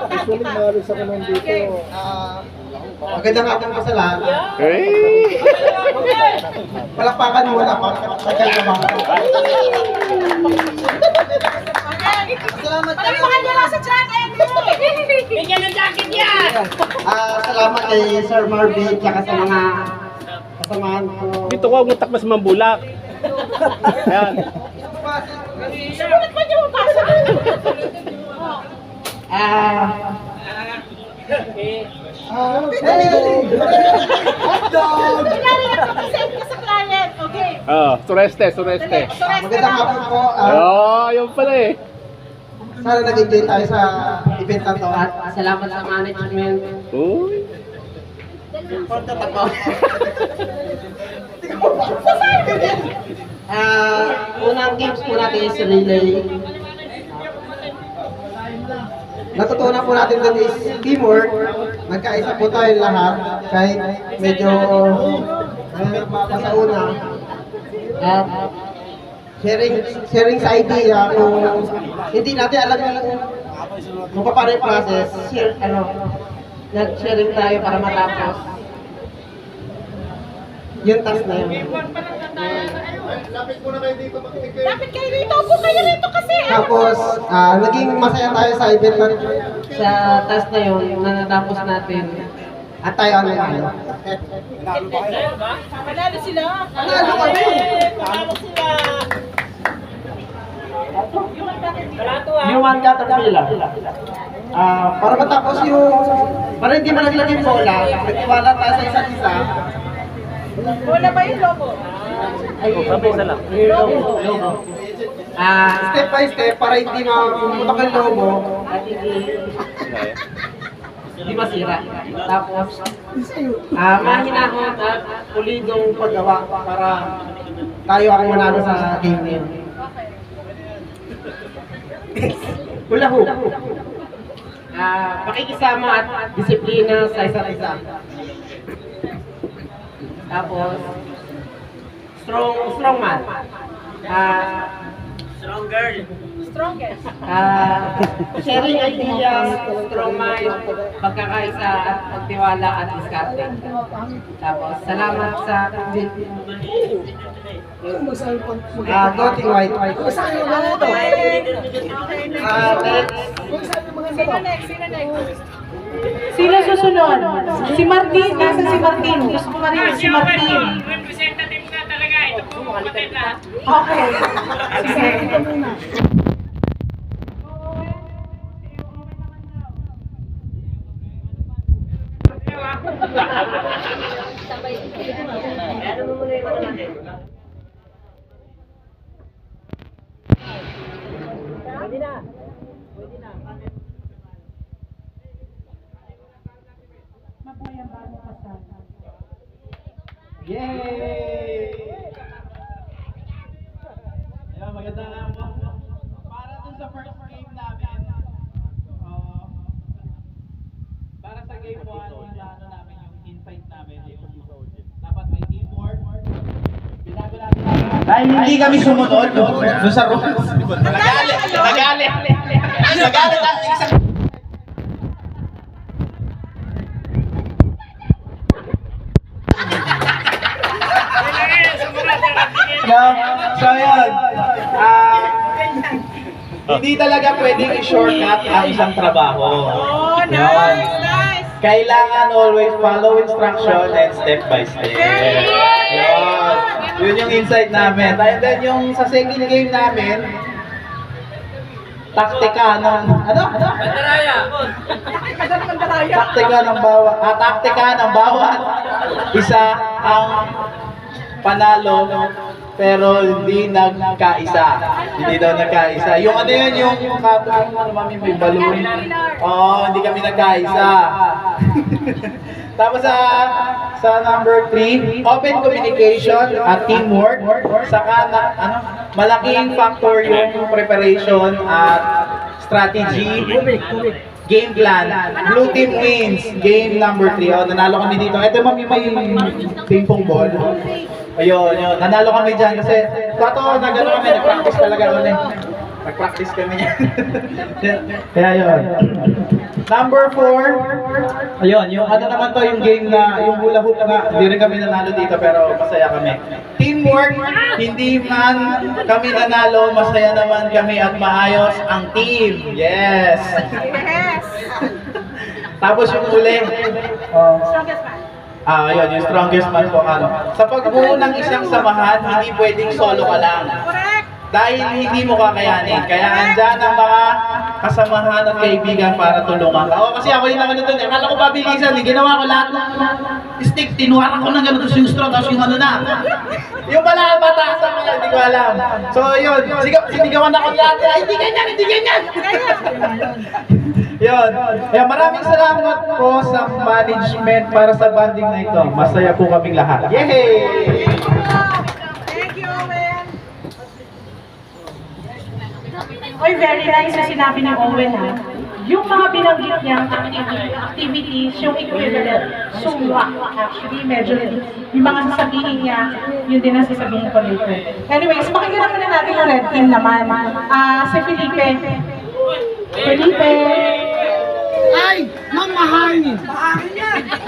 Actually, maalis ako nandito. Magandang hapon po sa lahat. Hey! Palakpakan mo wala pa. Tagal ka ba? Salamat kami. Palakpakan nyo lang sa jacket. Bigyan ng jacket yan. Salamat kay Sir Marvin at sa mga kasamahan ko. Dito ko ang utak mas mambulak. Ayan. Sumunod pa nyo mapasa. Kunyari nga send ka sa client. Okay. Sureste. Magandang hapon po. Yun pala eh. Sana nag-enjoy tayo sa event na to. At salamat sa management. Uy. Unang games po natin is relay. Natutunan po natin doon is teamwork. Nagkaisa po tayo lahat. Kahit medyo pa sa una. At Sharing sa idea kung hindi natin alam kung paano yung process. nag-sharing tayo para matapos. Yung task na yun. Dapat kayo rito. Upo kayo rito kasi. Tapos, naging masaya tayo sa event na Sa task na yun, na natapos natin. at tayo ang nanalo. Manalo sila. Nanalo kami! Manalo sila. Yung one caterpillar. Para matapos para hindi malaglag yung bola, nagtiwala tayo sa isa't isa. Bola ba yung lobo? Isa lang. Step by step, para hindi maputok ang lobo. At hindi masira. Tapos, mahinahon at pulidong paggawa para Tayo ang manalo sa game na yun. Hula hoop. pakikisama at disiplina sa isa't isa. Tapos, strong man. Strongest. Sharing ideas, strong mind, pagkakaisa at pagtiwala at diskarte. Tapos, salamat sa Voting white. Sino next? Sino next? Sino susunod? Si Martin. Nasa si Martin? Gusto ko marinig si Martin. Representative na talaga. Ito po kapatid lahat. Okay. Sige. Yay! Ayan, maganda nga po. Para dun sa first game namin, para sa game 1, ano namin yung insight namin, dapat may teamwork. Binago natin dahil hindi kami sumunod dun sa rules. Nagalit ang isang So yun, hindi talaga pwedeng i-shortcut ang isang trabaho. Oh, nice. Kailangan always follow instruction and step by step. Yun yung insight namin. And then yung sa second game namin, taktika ng taktika ng bawat isa ang panalo pero hindi nagkaisa. Hindi daw nagkaisa. Yung ano yun, yung katulong ano mami may balloon. Hindi kami nagkaisa. Tapos sa number 3, open communication at teamwork. Saka malaking factor yung preparation at strategy. Game plan. Blue team wins. Game number 3. Nanalo kami dito. Ito mami may ping-pong ball. Ayun. Nanalo kami dyan kasi totoo nagano kami, nag-practice talaga kami. Nag-practice kami yan. Kaya yun. Number 4. Ayun, yung ano naman to, yung game na, yung hula hoop na, hindi rin kami nanalo dito pero masaya kami. Teamwork, hindi man kami nanalo, masaya naman kami at maayos ang team. Yes! Yes! Tapos yung uli, yun, yung strongest man po, sa pagbuo ng isang samahan, hindi pwedeng solo ka lang. Correct! Dahil hindi mo kakayanin. Kaya andyan ang mga kasamahan at kaibigan para tulungan ka. Kasi ako yung naman ito. Akala ko pabilisan. Ginawa ko lahat ng stick. Tinuharan ko ng gano'n. Tapos yung straw. Tapos yung ano na. Yung pala batasan ko. Hindi ko alam. So yun. Sinigawan ako lahat. Ay, hindi ganyan. Hindi ganyan. Yun. Kaya maraming salamat po sa management para sa banding na ito. Masaya po kaming lahat. Yay! Thank you, Owen! Oy, very nice yung sinabi ni Owen ha. Yung mga binanggit niyang activities, yung equivalent, sumwa actually, medyo yung mga sasabihin niya, yun din ang sasabihin ko later. Anyways, pakinggan naman natin yung red team naman. Si Felipe. Felipe! Ay! Ma'am, mahangin!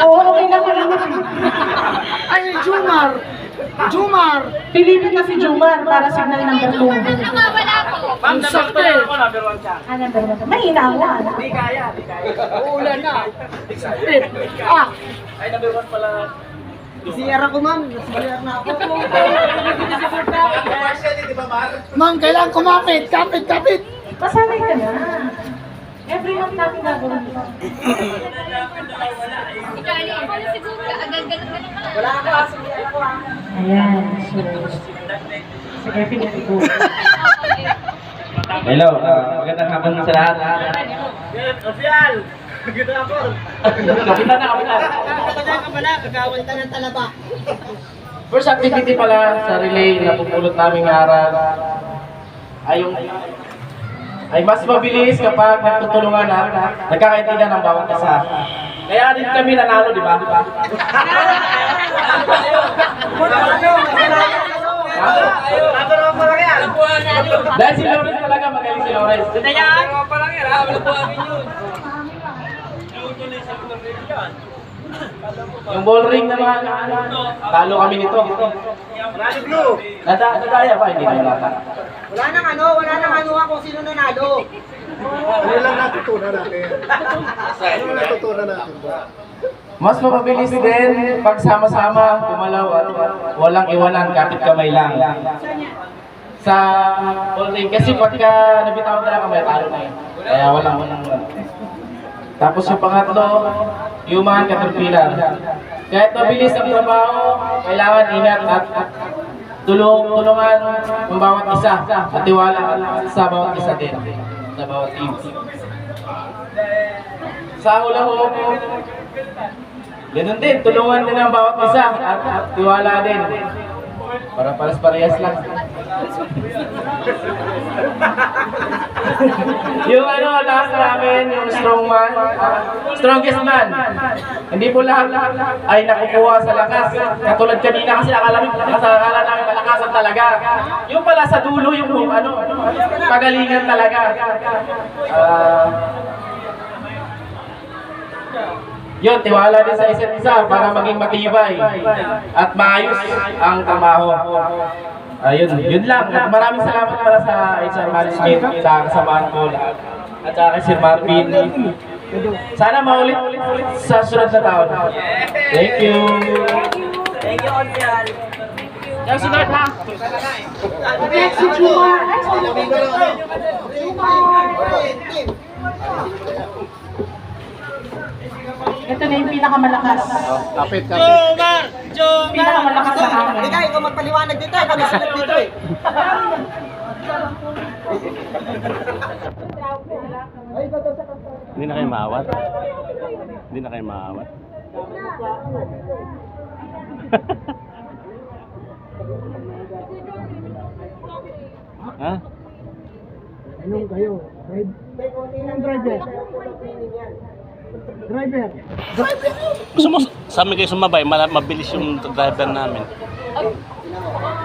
Oo, okay lang ko lang. Ay, Jumar! Jumar! Felipe na si Jumar para signal number 2. Ang sakte! Number 1. Mahina ako. Uulan na! Sakte! Ah! Ay, number 1 pala. CR ako, ma'am. CR na ako. Ma'am, kailangan kumapit! Kapit! Kapit! Masanay ka na. Every month natin gagawin ito. Ayan. So, sige, pinag-igo. Hello, magandang hapon sa lahat. Official! Magandang hapon! Kapitan na, kapitan. First activity pala sa relay na pupulot naming aral ay mas mabilis kapag nagtutulungan at nagkakaintindihan ng bawat isa. Kaya din kami nanalo, di ba? Dahil si Lawrence talaga, magaling si Lawrence. Yung ball ring naman, talo kami nito. Nadaya ba? Hindi naman nata. Wala nang ano ako sino nanalo. Ano lang natutunan natin? Ano lang natutunan natin ba? Mas mapabilis din pag sama-sama, gumalaw at walang iwanan, kapit kamay lang. Sa ball ring, kasi pagka nabitawan na kamay, talo na yun. Kaya walang. Tapos yung pangatlo, human caterpillar. Kahit mabilis ang trabaho, kailangan ingat at tulungan ng bawat isa at tiwala sa bawat isa din, sa bawat team. Sa hula hoop, ganun din, tulungan din ang bawat isa at tiwala din. Para parehas lang. Yung last namin, yung strongest man. Hindi po lahat ay nakukuha sa lakas. Katulad kanina kasi akala namin malakasan talaga. Yung pala sa dulo, yung pagalingan talaga. Yun, tiwala din sa isa't isa para maging matibay at maayos ang trabaho. Yun lang. At maraming salamat para sa HR Management, sa kasamahan ko at saka kay Sir Marvin. Sana maulit sa sunod na taon. Thank you. Thank you, Official! Yung sunod ha. Next si Jumar. Ito na yung pinakamalakas. Kapit! Jomar! Jomar! Pinakamalakas sa akin. Ikaw, ikaw magpaliwanag dito. Ikaw nasulat dito eh. Hindi na kayo maawat. Hindi na kayo maawat. Ha? Anong kayo? Ilang driver? Driver! Gusto mo sa amin kayo sumabay, mabilis yung driver namin.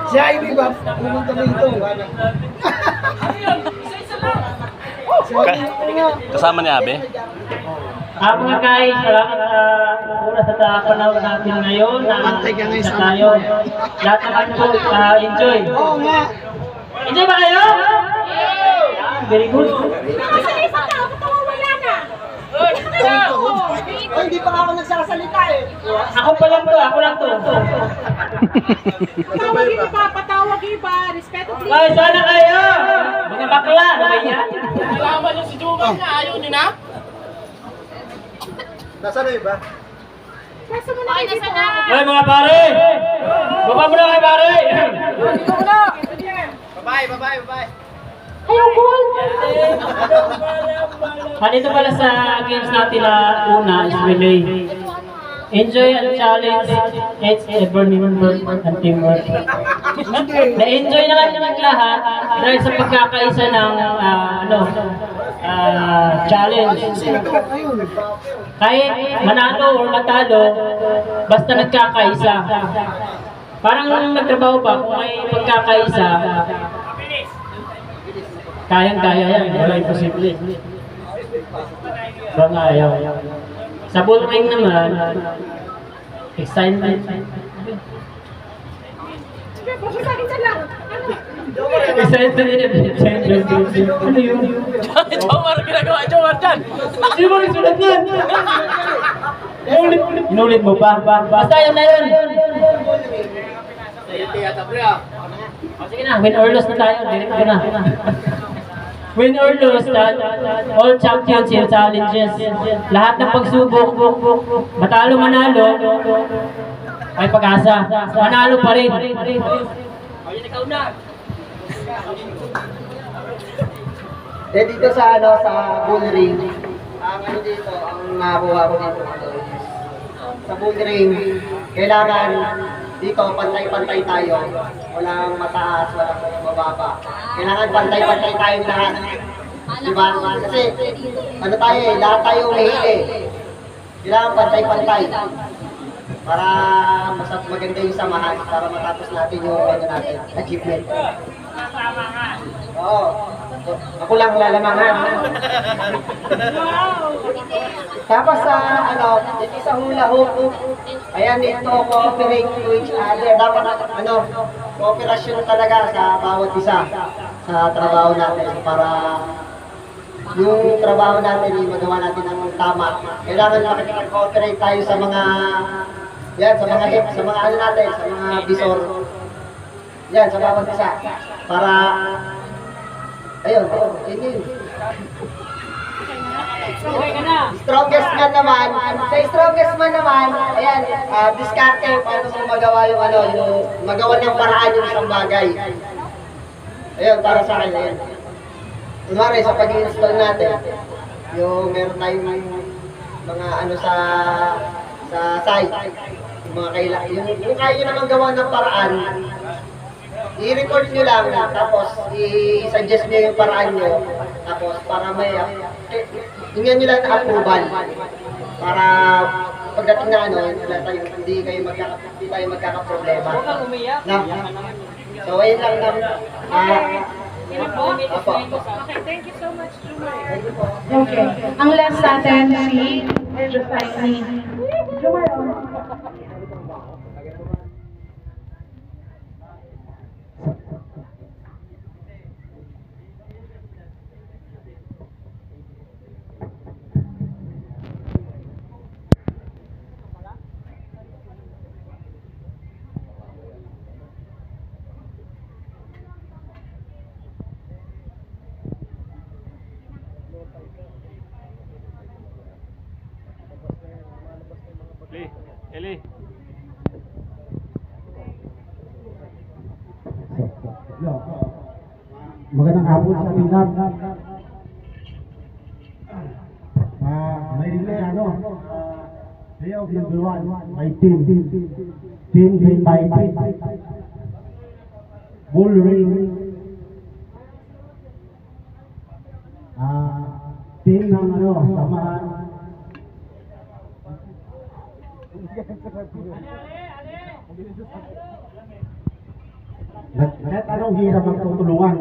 Siya, hindi ba? Pumunta mo ito. Kasama ni Abe? Mga guys, salamat sa panahon natin ngayon na isa tayo. Lahat naman po, enjoy. Oo nga. Enjoy ba kayo? Very good. Ay, hindi pa ako nagsasalita eh. Ako lang to. Patawag iba, patawag iba, respeto din. Ay, sana kayo! Mga bakla, ano ba yan? Alaman nyo si Jumar na ayaw nyo na? Nasaan na iba? Pwesa mo na kayo dito. Ay, mga pare! Baba mo na kayo, pare! Bye. Ayaw ko. Dito pala sa games natin na una is relay. Enjoy and challenge, it's ever remember and teamwork. Na-enjoy na lang ng lahat dahil sa pagkakaisa ng challenge. Kahit manalo or matalo, basta nagkakaisa. Parang nagtrabaho pa kung may pagkakaisa, kayang-kaya yan, wala imposible. Bang ayaw. Sa bullring naman, excitement. Basta sa akin lang. Excitement. Ano yun? Jomar, ginagawa Jomar dyan! Hindi mo rin sulat yan! Inulit mo pa. Basta yun na yun. Sige na, win or lose na tayo. Direct ko na. Win or lose, all championship challenges. Lahat ng pagsubok, matalo manalo, may pag-asa. Manalo pa rin. Dito sa bull ring, ang dito, ang nakuha ko dito sa bull ring, kailangan dito pantay-pantay tayo. Walang mataas, walang mababa. Kailangan pantay-pantay tayong lahat. Diba? Kasi tayo lahat tayo umihili. Kailangan pantay-pantay. Para maganda yung samahan, para matapos natin yung natin, achievement. Oo. Ako lang lalamangan. Tapos dito sa hula hoop, ayan dito, cooperate to each other. Dapat cooperasyon talaga sa bawat isa sa trabaho natin para yung trabaho natin magawa natin ng tama. Kailangan makikipag-cooperate tayo sa mga sa mga natin, sa mga bisor. Yan, sa bawat isa. Para ayun. Strongest man naman, ayan, diskarte paano mo magawa yung magawa ng paraan yung isang bagay. Ayun, para sa akin, ayun. Kunwari, sa pag-install natin, yung meron tayong mga sa site, yung mga yung kaya nyo naman gawa ng paraan, i-record nyo lang, tapos i-suggest nyo yung paraan nyo, tapos para may, tingnan nyo lang na approval, para pagdating na hindi tayo magkakaproblema. So, ayun lang Okay, thank you so much, Jumar. Okay. Ang last natin si medyo tiny. Jumar. Eli. Magandang hapon sa ating lahat. May relay layout number 1, may team green by bull ring, team ng samahan, kahit anong hirap magtutulungan.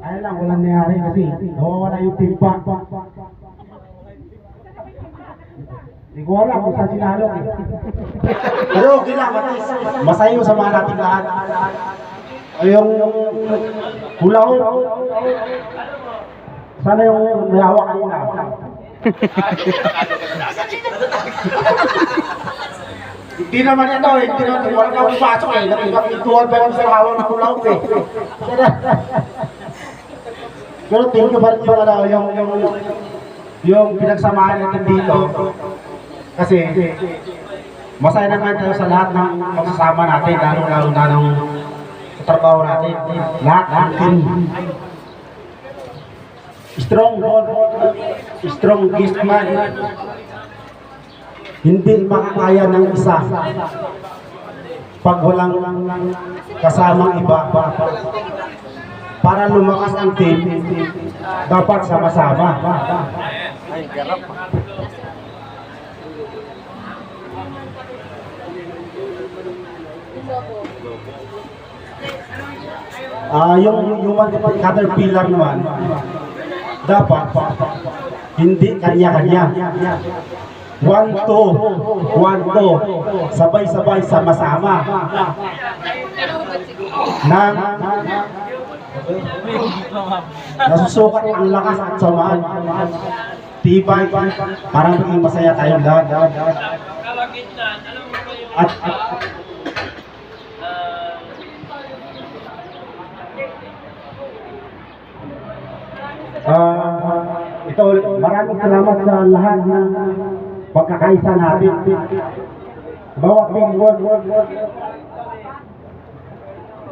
Kaya lang, walang nangyari kasi nawawala yung timpa. Hindi ko alam kung saan sinalok eh. Pero okay lang, masaya yung samahan natin lahat. Yung hula ho, sana yung may hawak kanina. Hindi naman ito eh, hindi naman, walang akong pasok eh. Nakipagpintuan pa yung sa hawak ng hula ho eh. Pero thank you pa rin yung pinagsamahan natin dito. Kasi masaya naman tayo sa lahat ng pagsasama natin, lalo na ng sa trabaho natin. Lahat ng team. Strong guest man. Hindi makakaya ng isa pag walang kasamang iba. Para lumakas ang team, dapat sama-sama. Ay, garap. Yung caterpillar naman, dapat hindi kanya-kanya. 1, 2, sabay-sabay sama-sama. Nasusukat ang lakas at samaan. Tibay para maging masaya tayong lahat. At ito ulit, maraming salamat sa lahat ng pagkakaisa natin. Bawat teamwork,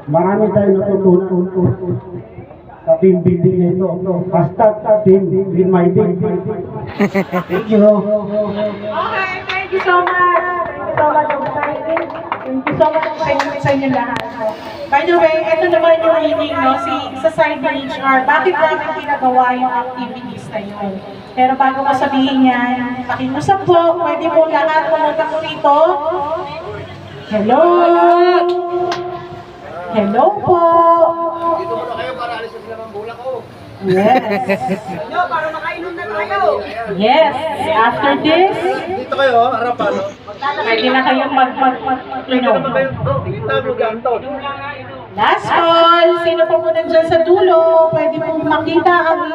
marami tayong natutunan sa team building nito. Hashtag team in my team. Thank you. Okay, thank you so much. Thank you so much for exciting. Thank you so much for sa inyo lahat. By the way, ito naman yung meeting, no, sa side ng HR. Bakit namin pinagawa yung activities na yun? Pero bago ko sabihin yan, pakiusap po, pwede po lahat pumunta po rito. Hello! Hello po! Dito muna kayo para alisin sila ng bulak ko. Yes! Yo, para makainom na tayo. Yes! After this, Dito kayo, harapan. pwede na kayong mag-inom. Last call! Sino po muna dyan sa dulo? Pwede po makita ang